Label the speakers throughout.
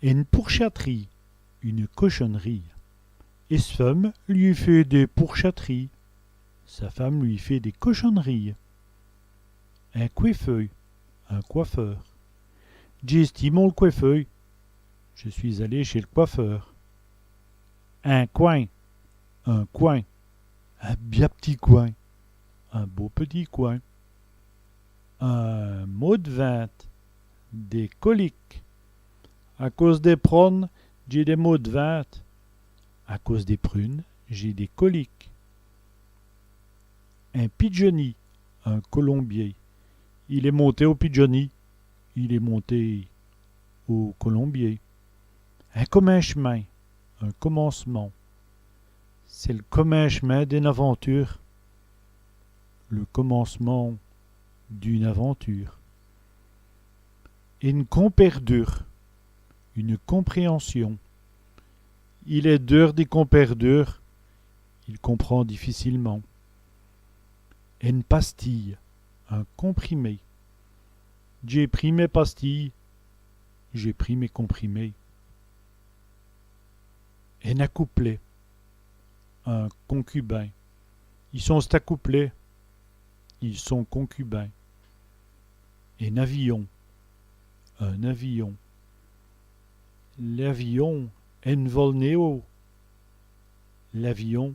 Speaker 1: Une pourchaterie, une cochonnerie. Et sa femme lui fait des pourchateries. Sa femme lui fait des cochonneries. Un coiffeur, un coiffeur. J'estime le coiffeur. Je suis allé chez le coiffeur. Un coin, un coin. Un bien petit coin. Un beau petit coin. Un mot de vingt. Des coliques. À cause des prônes, j'ai des maux de vingt. À cause des prunes, j'ai des coliques. Un pigeonnier, un colombier. Il est monté au pigeonnier. Il est monté au colombier. Un commun chemin, un commencement. C'est le commun chemin d'une aventure. Le commencement d'une aventure. Une comperdure, une compréhension. Il est dur des comperdures. Il comprend difficilement. Une pastille, un comprimé. J'ai pris mes pastilles. J'ai pris mes comprimés. Un accouplé, un concubin. Ils sont accouplés. Ils sont concubins. Un avion, un avion. L'avion ne vole pas haut. L'avion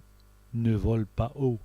Speaker 1: ne vole pas haut.